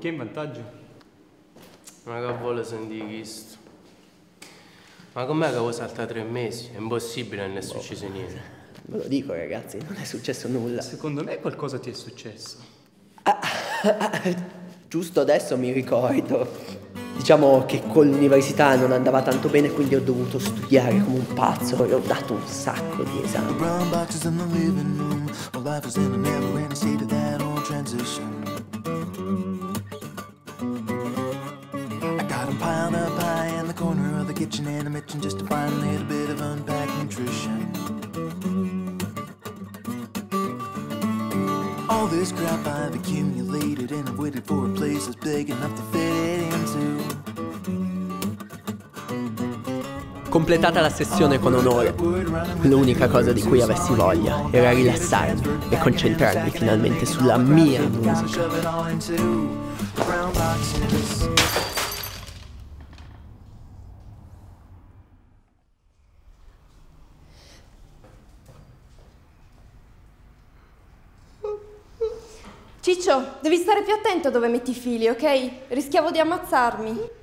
Chi è in vantaggio? Ma che vuole sentire questo? Ma com'è che vuoi saltare 3 mesi? È impossibile, non è successo niente. Ve lo dico ragazzi, non è successo nulla. Secondo me qualcosa ti è successo. Giusto adesso mi ricordo. Diciamo che con l'università non andava tanto bene, quindi ho dovuto studiare come un pazzo e ho dato un sacco di esami. Piled up high in the corner of the kitchen and I'm itching just to find a little bit of unpacked nutrition. All this crap I've accumulated and I've waited for a place that's big enough to fit it into. Completata la sessione con onore, l'unica cosa di cui avessi voglia era rilassarmi e concentrarmi finalmente sulla mia musica. Ciccio, devi stare più attento dove metti i fili, ok? Rischiavo di ammazzarmi.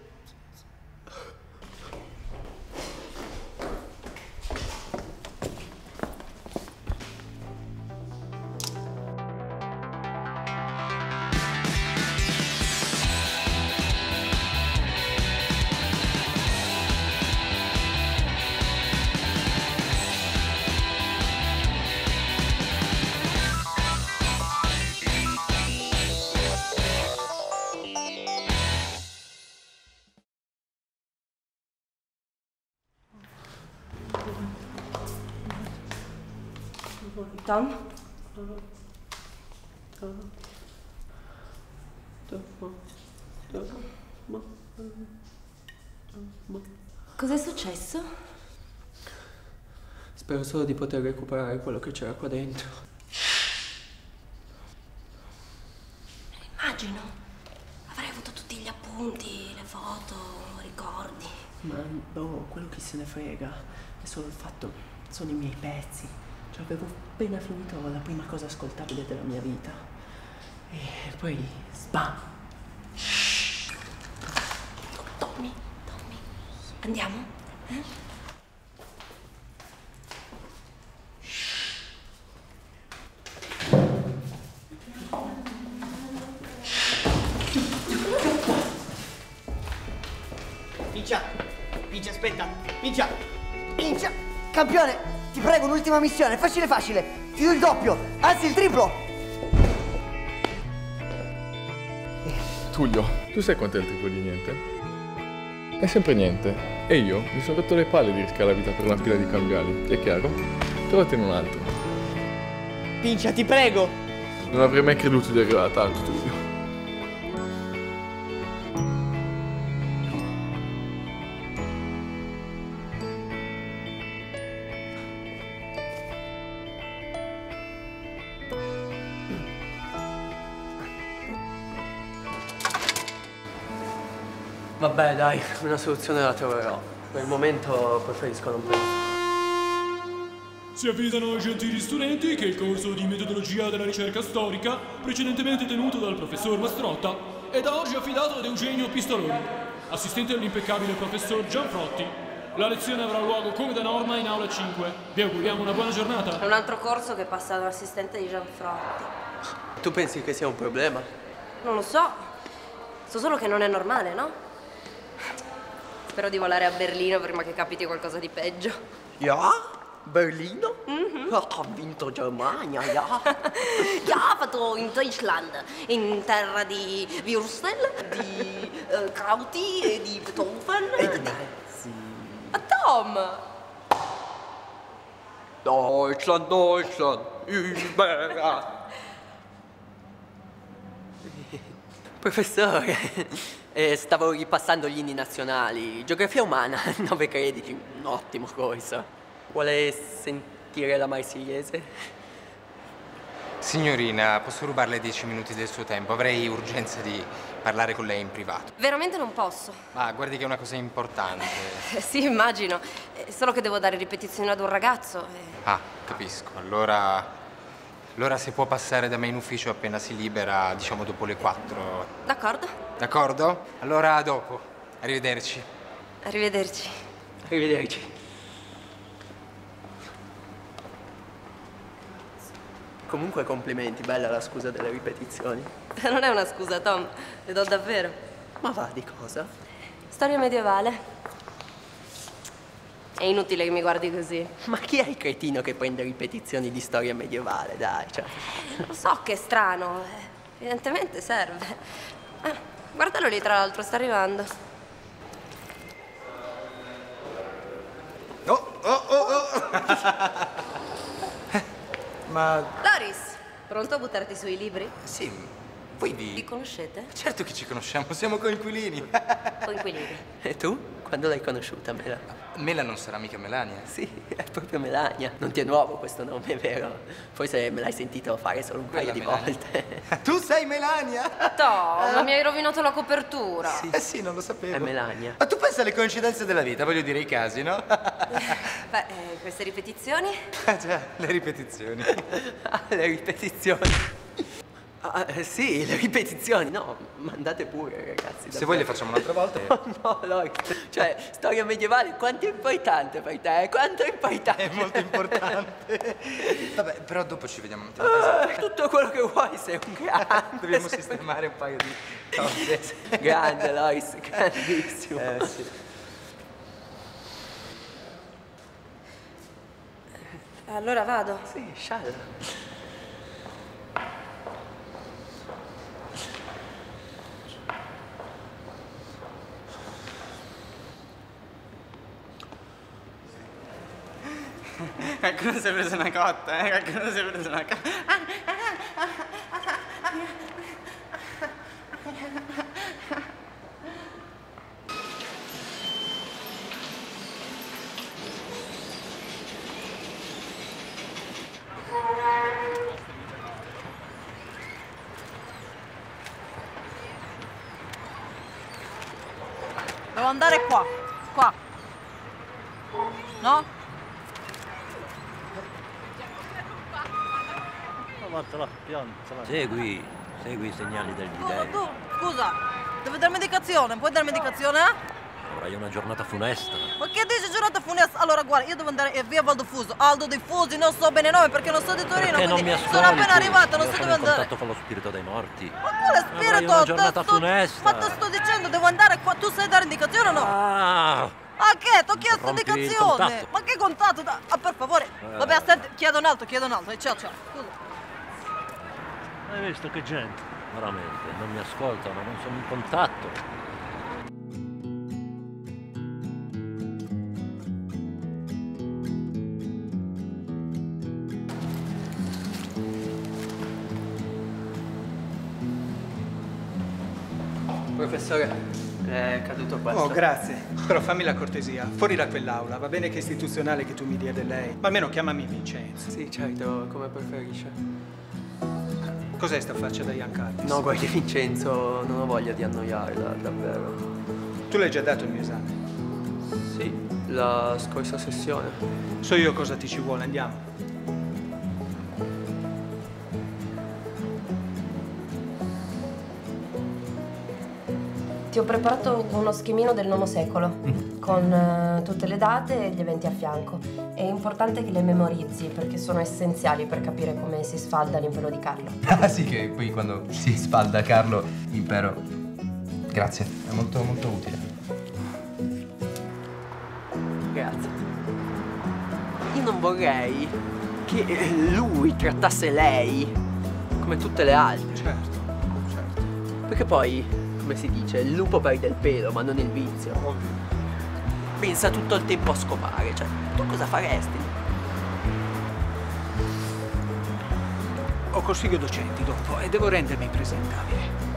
Tom? Cos'è successo? Spero solo di poter recuperare quello che c'era qua dentro. Immagino. Avrei avuto tutti gli appunti, le foto, ricordi. Ma no, quello che se ne frega. È solo il fatto, sono i miei pezzi. Cioè, avevo appena finito la prima cosa ascoltabile della mia vita. E poi, sbam! Tommy, andiamo? Pincia, aspetta! Pincia! Campione, ti prego, un'ultima missione, facile! Ti do il doppio, anzi il triplo! Tullio, tu sai quanto è il triplo di niente? È sempre niente. E io mi sono rotto le palle di rischiare la vita per una pila di cambiali. È chiaro? Trovatene un altro. Pincia, ti prego! Non avrei mai creduto di arrivare a tanto, Tullio. Vabbè, dai, una soluzione la troverò. Per il momento preferisco non pensare. Si avvisano ai gentili studenti che il corso di metodologia della ricerca storica, precedentemente tenuto dal professor Mastrotta, è da oggi affidato ad Eugenio Pistoloni, assistente dell'impeccabile professor Gianfrotti. La lezione avrà luogo come da norma in aula 5. Vi auguriamo una buona giornata. È un altro corso che passa dall'assistente di Gianfrotti. Tu pensi che sia un problema? Non lo so. So solo che non è normale, no? Spero di volare a Berlino prima che capiti qualcosa di peggio. Ja? Berlino? Ho vinto Germania, ja. Ja, fatto in Deutschland, in terra di Würstel, di Krauti e di Beethoven. E di Nazi. Ma Tom! Deutschland, über. Professore, stavo ripassando gli inni nazionali. Geografia umana, 9 crediti, un ottimo corso. Vuole sentire la Marsigliese? Signorina, posso rubarle 10 minuti del suo tempo? Avrei urgenza di parlare con lei in privato. Veramente non posso. Ma guardi che è una cosa importante. Sì, immagino. Solo che devo dare ripetizioni ad un ragazzo. Ah, capisco. Allora Allora se può passare da me in ufficio appena si libera, diciamo dopo le 4. D'accordo? D'accordo? Allora a dopo. Arrivederci. Arrivederci. Arrivederci. Comunque complimenti, bella la scusa delle ripetizioni. Non è una scusa, Tom, le do davvero. Ma va, di cosa? Storia medievale. È inutile che mi guardi così. Ma chi è il cretino che prende ripetizioni di storia medievale, dai, cioè. Lo so che è strano, evidentemente serve. Guardalo lì, tra l'altro, sta arrivando. Ma Loris, pronto a buttarti sui libri? sì, voi Vi conoscete? Certo che ci conosciamo, siamo coinquilini. Coinquilini. E tu? Quando l'hai conosciuta, Mela? Mela non sarà mica Melania? Sì, è proprio Melania. Non ti è nuovo questo nome, vero? Forse me l'hai sentito fare solo un paio di volte. Tu sei Melania? Tom, ma mi hai rovinato la copertura. Sì. Sì, non lo sapevo. È Melania. Ma tu pensa alle coincidenze della vita, voglio dire i casi, no? Beh, queste ripetizioni? Già, le ripetizioni. Le ripetizioni. Sì, le ripetizioni. No, mandate pure, ragazzi. Se vuoi le facciamo un'altra volta. No, cioè, storia medievale, quanto è importante per te? Quanto è importante? È molto importante. Vabbè, però dopo ci vediamo. Tutto quello che vuoi, sei un grande. Dobbiamo sistemare un paio di cose. Grande, Lois, grandissimo. Sì. Allora vado. Sì, scialla. Qualcuno si è preso una cotta, qualcuno si è preso una cotta. Devo andare qua, qua. No? Segui i segnali degli dei. Tu, scusa, devi dare medicazione, puoi dare medicazione? Avrai una giornata funesta. Ma che dici giornata funesta? Allora guarda, io devo andare via Valdofuso, Aldo Diffusi, non so bene il nome perché non sono di Torino, Perché non quindi mi ascolti? sono appena arrivata, non Io so sono dove in andare. contatto con lo spirito dei morti. Ma quale spirito? Avrai una giornata funesta. Ma te sto dicendo, devo andare qua, tu sai dare indicazione o no? Ah, che? Ti ho chiesto Rompi il indicazione! contatto. Ma che contatto? Per favore! Vabbè, aspetta, chiedo un altro, ciao, ciao. Scusa. Hai visto che gente? Veramente, non mi ascoltano, non sono in contatto. Professore, è caduto questo. Oh, grazie. Però fammi la cortesia, fuori da quell'aula. Va bene che è istituzionale che tu mi dia del lei, ma almeno chiamami Vincenzo. Sì, certo, come preferisce. Cos'è sta faccia da Ian Curtis? No, guardi Vincenzo, non ho voglia di annoiarla, davvero. Tu l'hai già dato il mio esame? Sì, la scorsa sessione. So io cosa ti ci vuole, andiamo. Ti ho preparato uno schemino del IX secolo, con tutte le date e gli eventi a fianco. È importante che le memorizzi, perché sono essenziali per capire come si sfalda l'impero di Carlo. Ah sì, che poi quando si sfalda Carlo, impero. Grazie, è molto molto utile. Grazie. Io non vorrei che lui trattasse lei come tutte le altre. Certo. Perché poi, come si dice, il lupo perde il pelo, ma non il vizio. Ovvio. Pensa tutto il tempo a scopare, cioè, tu cosa faresti? Ho consiglio docenti dopo e devo rendermi presentabile.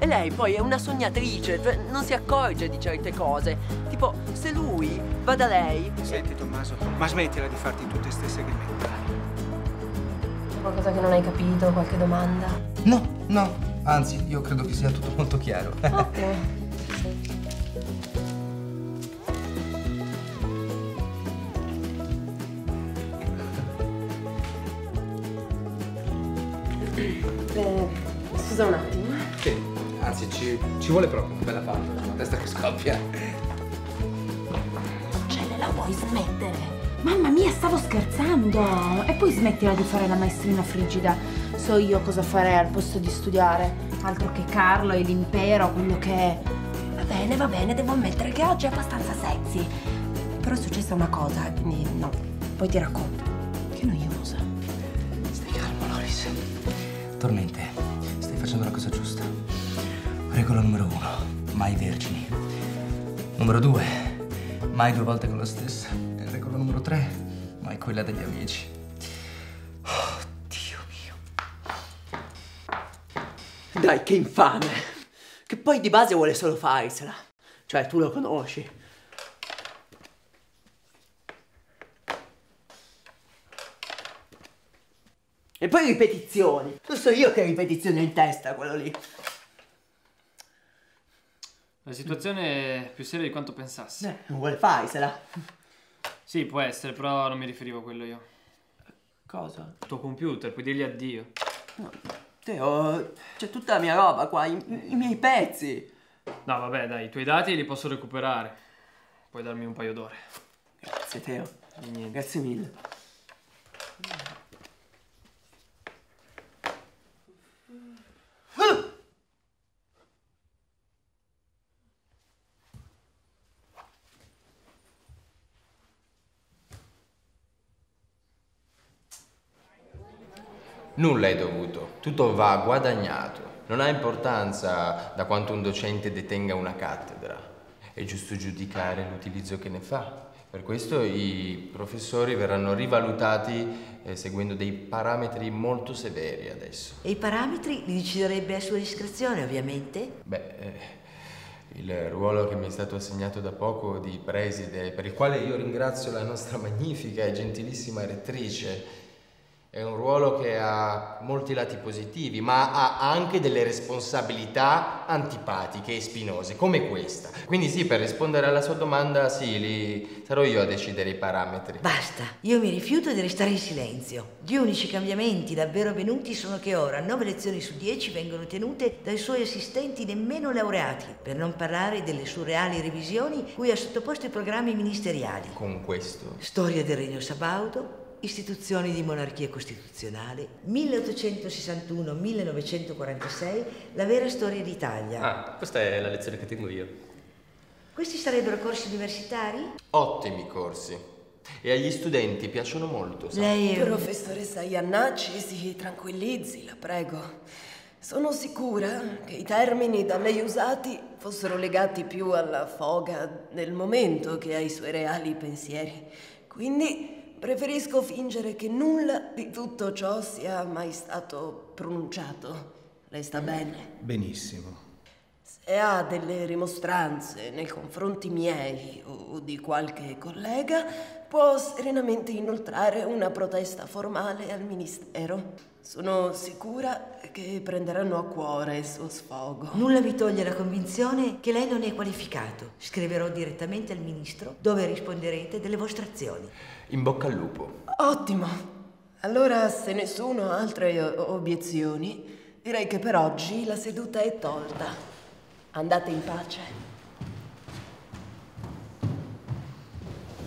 E lei poi è una sognatrice, cioè non si accorge di certe cose. Tipo, se lui va da lei... Senti, Tommaso, ma smettila di farti tutte ste seghe mentali. Qualcosa che non hai capito, qualche domanda? No, anzi, io credo che sia tutto molto chiaro. Ottimo. Scusa un attimo. Sì, anzi, ci vuole proprio una bella foto, una testa che scoppia. Cioè, la vuoi smettere? Mamma mia, stavo scherzando! E poi smettila di fare la maestrina frigida. So io cosa farei al posto di studiare. Altro che Carlo e l'impero, quello che è. Va bene, devo ammettere che oggi è abbastanza sexy. Però è successa una cosa, quindi no, poi ti racconto. Che noiosa. Stai calmo, Loris. Tormente, stai facendo la cosa giusta. Regola numero 1, mai vergini. Numero 2, mai 2 volte con la stessa. E regola numero 3, mai quella degli amici. Oh, Dio mio. Dai, che infame! Che poi di base vuole solo farsela. Cioè, tu lo conosci. E poi ripetizioni. Non so io che ripetizioni ho in testa, quello lì. La situazione è più seria di quanto pensassi. Non vuole farsela. Sì, può essere, però non mi riferivo a quello io. Cosa? Il tuo computer, puoi dirgli addio. No, Teo, c'è tutta la mia roba qua, i miei pezzi. No, vabbè, dai, i tuoi dati li posso recuperare. Puoi darmi un paio d'ore. Grazie, Teo. Di niente. Grazie mille. Nulla è dovuto, tutto va guadagnato. Non ha importanza da quanto un docente detenga una cattedra. È giusto giudicare l'utilizzo che ne fa. Per questo i professori verranno rivalutati seguendo dei parametri molto severi adesso. E i parametri li deciderebbe a sua discrezione, ovviamente? Il ruolo che mi è stato assegnato da poco di preside, per il quale io ringrazio la nostra magnifica e gentilissima rettrice, è un ruolo che ha molti lati positivi, ma ha anche delle responsabilità antipatiche e spinose, come questa. Quindi sì, per rispondere alla sua domanda, sì, lì sarò io a decidere i parametri. Basta, io mi rifiuto di restare in silenzio. Gli unici cambiamenti davvero avvenuti sono che ora 9 lezioni su 10 vengono tenute dai suoi assistenti nemmeno laureati, per non parlare delle surreali revisioni cui ha sottoposto i programmi ministeriali. Con questo? Storia del Regno Sabaudo, istituzioni di monarchia costituzionale, 1861-1946, la vera storia d'Italia. Ah, questa è la lezione che tengo io. Questi sarebbero corsi universitari? Ottimi corsi. E agli studenti piacciono molto, sa? Lei è... Professoressa Iannacci, si tranquillizzi, la prego. Sono sicura che i termini da lei usati fossero legati più alla foga del momento che ai suoi reali pensieri. Quindi preferisco fingere che nulla di tutto ciò sia mai stato pronunciato. Lei sta bene? Benissimo. Se ha delle rimostranze nei confronti miei o di qualche collega, può serenamente inoltrare una protesta formale al Ministero. Sono sicura che prenderanno a cuore il suo sfogo. Nulla mi toglie la convinzione che lei non è qualificato. Scriverò direttamente al Ministro, dove risponderete delle vostre azioni. In bocca al lupo. Ottimo. Allora, se nessuno ha altre obiezioni, direi che per oggi la seduta è tolta. Andate in pace.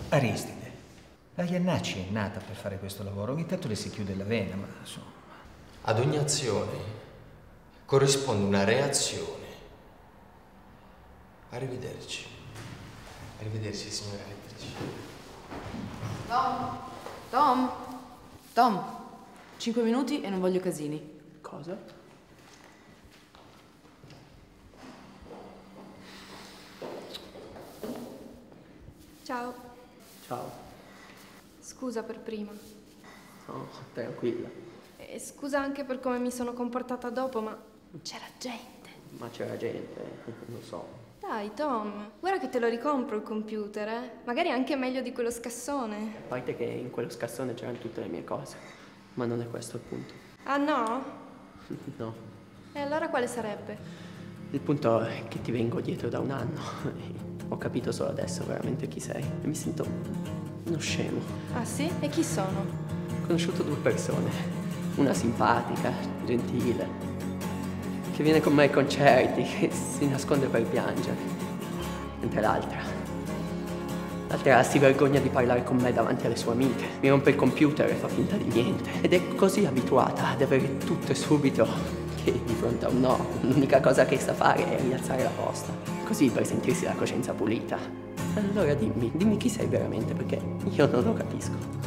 Aristide, la Iannacci è nata per fare questo lavoro. Ogni tanto le si chiude la vena, ma insomma... Ad ogni azione corrisponde una reazione. Arrivederci. Arrivederci, signora lettrice. Tom, 5 minuti e non voglio casini. Cosa? Ciao. Ciao. Scusa per prima. No, tranquilla. E scusa anche per come mi sono comportata dopo, ma c'era gente. Ma c'era gente, lo so. Dai, Tom, guarda che te lo ricompro il computer, eh? Magari anche meglio di quello scassone. A parte che in quello scassone c'erano tutte le mie cose. Ma non è questo il punto. Ah, no? No. E allora quale sarebbe? Il punto è che ti vengo dietro da un anno. Ho capito solo adesso veramente chi sei. E mi sento uno scemo. Ah, sì? E chi sono? Ho conosciuto 2 persone. Una simpatica, gentile, che viene con me ai concerti, che si nasconde per piangere. Mentre l'altra si vergogna di parlare con me davanti alle sue amiche. Mi rompe il computer e fa finta di niente. Ed è così abituata ad avere tutto e subito che di fronte a un no, l'unica cosa che sa fare è rialzare la posta. Così per sentirsi la coscienza pulita. Allora dimmi chi sei veramente, perché io non lo capisco.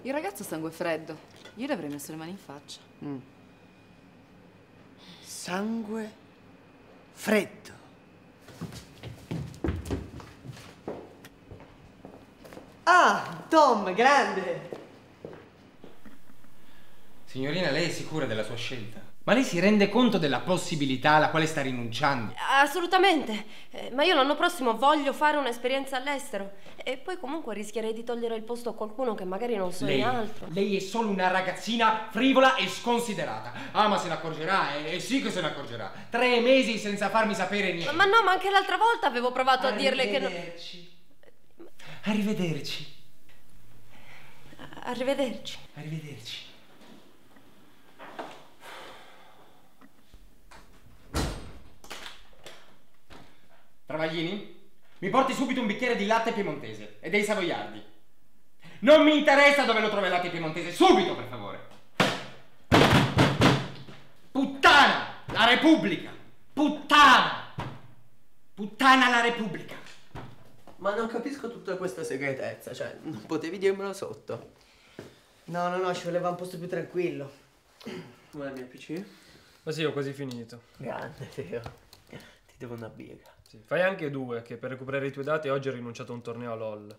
Il ragazzo ha sangue freddo. Io le avrei messo le mani in faccia. Sangue freddo. Ah, Tom, grande! Signorina, lei è sicura della sua scelta? Ma lei si rende conto della possibilità alla quale sta rinunciando? Assolutamente, ma io l'anno prossimo voglio fare un'esperienza all'estero e poi comunque rischierei di togliere il posto a qualcuno che magari non so in altro. Lei è solo una ragazzina frivola e sconsiderata. Ah, ma se ne accorgerà, e sì che se ne accorgerà. 3 mesi senza farmi sapere niente. Ma no, ma anche l'altra volta avevo provato a dirle che non... Arrivederci. Arrivederci. Arrivederci. Travaglini, mi porti subito un bicchiere di latte piemontese e dei savoiardi. Non mi interessa dove lo trovi il latte piemontese, subito per favore. Puttana, la Repubblica! Puttana! Puttana la Repubblica! Ma non capisco tutta questa segretezza, cioè, non potevi dirmelo sotto. No, ci voleva un posto più tranquillo. Come il mio PC? Ma sì, ho quasi finito. Grande, Teo. Ti devo una birra. Sì, fai anche 2, che per recuperare i tuoi dati oggi ho rinunciato a un torneo a LOL.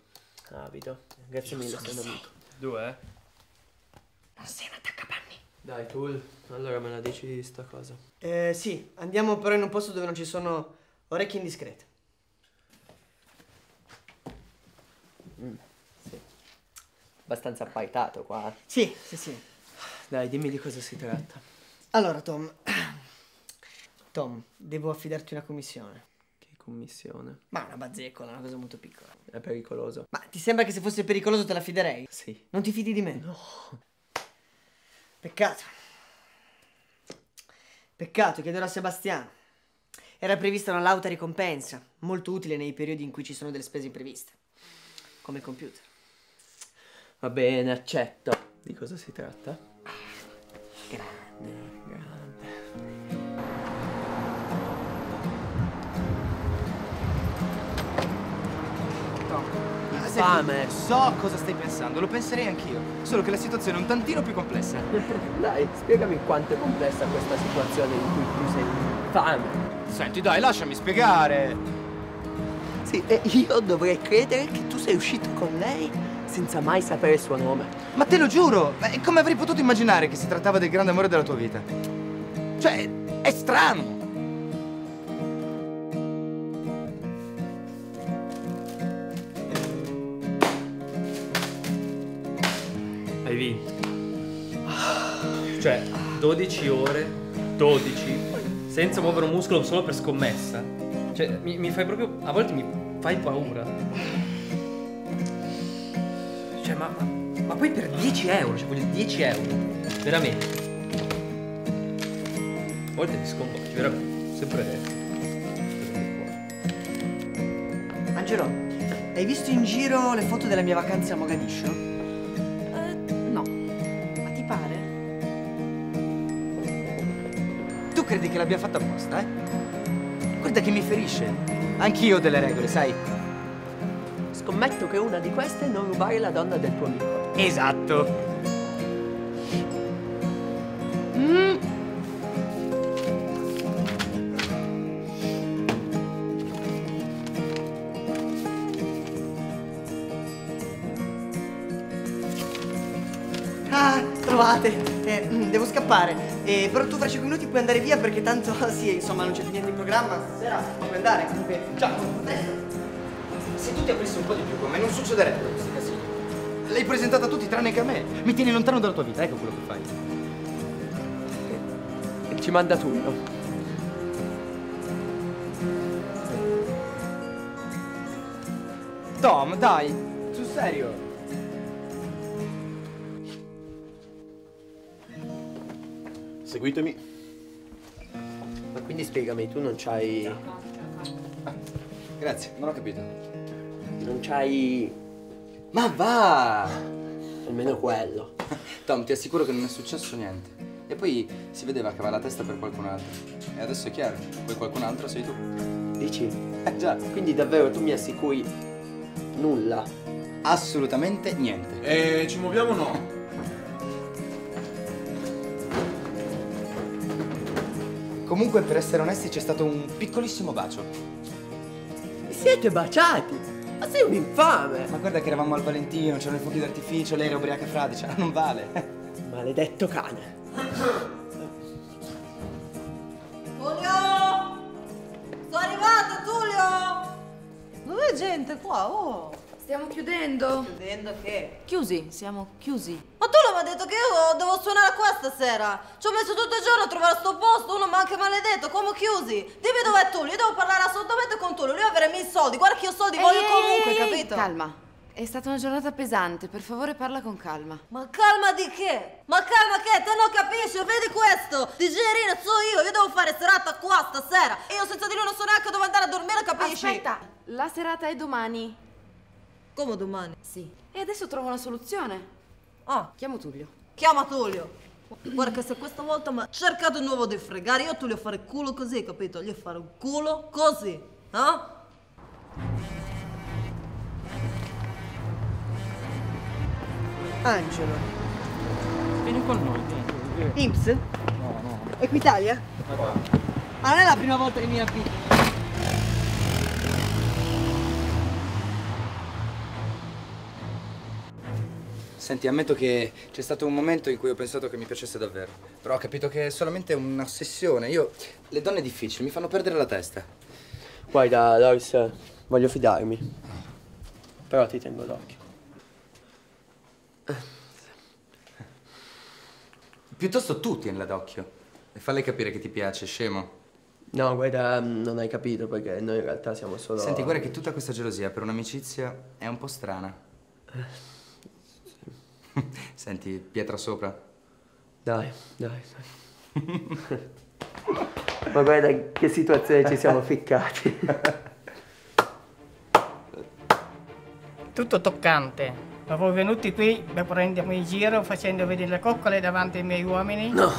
Ah, Vito, grazie mille, sei un amico. 2, eh? Non sei un attaccapanni. Dai, Tool, allora me la dici sta cosa? Sì, andiamo però in un posto dove non ci sono orecchie indiscrete. Sì. Abbastanza appaitato qua. Sì. Dai, dimmi di cosa si tratta. Allora, Tom, devo affidarti una commissione. Che commissione? Ma una bazzeccola, una cosa molto piccola. È pericoloso. Ma ti sembra che se fosse pericoloso te la fiderei? Sì. Non ti fidi di me? No. Peccato chiederò a Sebastiano. Era prevista una lauta ricompensa, molto utile nei periodi in cui ci sono delle spese impreviste. Come il computer. Va bene, accetto. Di cosa si tratta? Grande. Fame. So cosa stai pensando, lo penserei anch'io. Solo che la situazione è un tantino più complessa. Dai, spiegami quanto è complessa questa situazione in cui tu sei fame. Senti, dai, lasciami spiegare. Sì, e io dovrei credere che tu sei uscito con lei senza mai sapere il suo nome. Ma te lo giuro, come avrei potuto immaginare che si trattava del grande amore della tua vita? Cioè, è strano. Hai vinto. Cioè, 12 ore, 12, senza muovere un muscolo solo per scommessa. Cioè, mi fai proprio... a volte mi fai paura. Cioè, ma poi per 10 euro, cioè voglio 10 euro. Veramente. A volte ti sconvolgi, veramente. Sempre Angelo, hai visto in giro le foto delle mie vacanze a Mogadiscio? No. Ma ti pare? Tu credi che l'abbia fatta apposta, eh? Guarda che mi ferisce. Anch'io ho delle regole, sai? Scommetto che una di queste è non rubare la donna del tuo amico. Esatto. Ah, trovate. Devo scappare. Però tu fra 5 minuti puoi andare via perché tanto sì, insomma, non c'è più niente in programma. Stasera puoi andare. Comunque, ciao, a presto. Se tu ti aprissi un po' di più con me non succederebbero questi casini. L'hai presentata a tutti tranne che a me. Mi tieni lontano dalla tua vita, ecco quello che fai. Ci manda tutto. Tom, dai, sul serio. Seguitemi. Ma quindi spiegami, tu non c'hai... Grazie, non ho capito. Non c'hai... Ma va! Almeno quello. Tom, ti assicuro che non è successo niente. E poi si vedeva che aveva la testa per qualcun altro. E adesso è chiaro, quel qualcun altro sei tu. Dici? Già. Quindi davvero tu mi assicuri nulla? Assolutamente niente. E ci muoviamo o no? Comunque, per essere onesti, c'è stato un piccolissimo bacio. Siete baciati? Ma sei un infame! Ma guarda che eravamo al Valentino, c'erano i fuochi d'artificio, lei era ubriaca fradicia, non vale. Maledetto cane. Tullio! Sono arrivata, Tullio! Dov'è gente qua? Oh! Stiamo chiudendo. Chiudendo che? Chiusi, siamo chiusi. Ma tu mi hai detto che io devo suonare qua stasera. Ci ho messo tutto il giorno a trovare sto posto, uno ma anche maledetto, come chiusi? Dimmi dov'è Tullio, io devo parlare assolutamente con Tullio, lui avere i miei soldi, guarda che io soldi voglio comunque, capito? Calma. È stata una giornata pesante, per favore parla con calma. Ma calma di che? Ma calma che? Te non capisci? Vedi questo? Digerina so io devo fare serata qua stasera. E io senza di lui non so neanche dove andare a dormire, capisci? Aspetta, la serata è domani. Come domani? Sì. E adesso trovo una soluzione. Ah. Chiamo Tullio. Chiama Tullio. Guarda che se questa volta mi ha cercato di nuovo di fregare, io Tullio fare culo così, capito? Gli fare un culo così. Ah? Angelo. Vieni con noi. Imps? No. Equitalia? Ma non è la prima volta che mi affidi. Senti, ammetto che c'è stato un momento in cui ho pensato che mi piacesse davvero. Però ho capito che è solamente un'ossessione. Le donne difficili mi fanno perdere la testa. Guarda, Loris, voglio fidarmi. Però ti tengo d'occhio. Piuttosto tu tienila d'occhio. E falle capire che ti piace, scemo. No, guarda, non hai capito perché noi in realtà siamo solo... Senti, guarda che tutta questa gelosia per un'amicizia è un po' strana. Senti, pietra sopra. Dai. Ma guarda che situazione ci siamo ficcati. Tutto toccante. Ma voi venuti qui per prendermi in giro facendo vedere le coccole davanti ai miei uomini? No.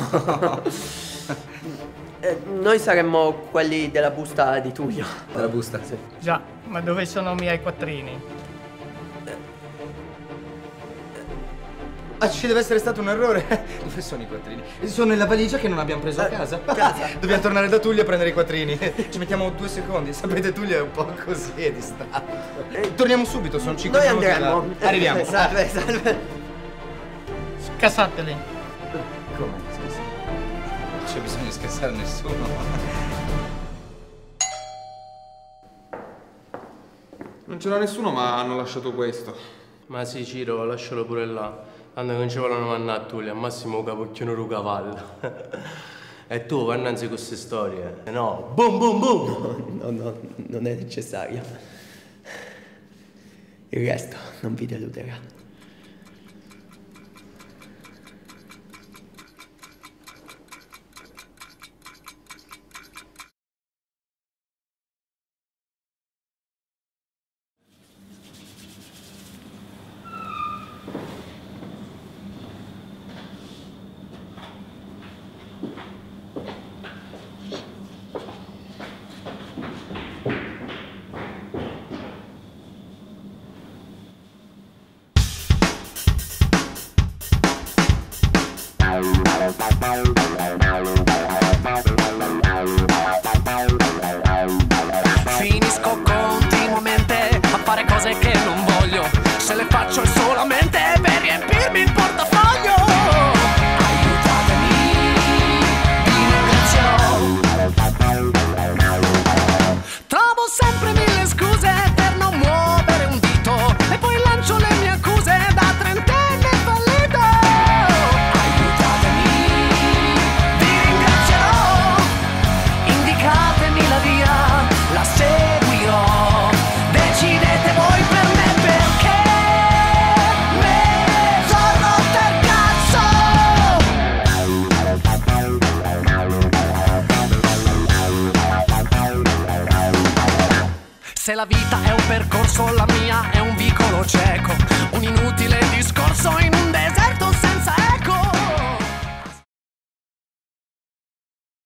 Noi saremmo quelli della busta di Tullio. Della busta? Sì. Già, ma dove sono i miei quattrini? Ah, ci deve essere stato un errore. Dove sono i quattrini? Sono nella valigia che non abbiamo preso a casa. Dobbiamo tornare da Tullio a prendere i quattrini. Ci mettiamo 2 secondi. Sapete, Tullio è un po' così, è distratto. Torniamo subito, sono 5 Noi minuti. andremo. Arriviamo. Salve. Scassateli. Come? Scusa. Non c'è bisogno di scassare nessuno. Non c'era nessuno, ma hanno lasciato questo. Ma sì, Ciro, lascialo pure là. Quando non ci vogliono mandare a Tullio, al massimo capocchiano un cavallo. E tu, vai innanzi con queste storie. No, boom boom boom! No, non è necessario. Il resto non vi deluderà. Finisco continuamente a fare cose che non voglio. Se le faccio è solamente per riempirmi il portafoglio. Se la vita è un percorso, la mia è un vicolo cieco, un inutile discorso in un deserto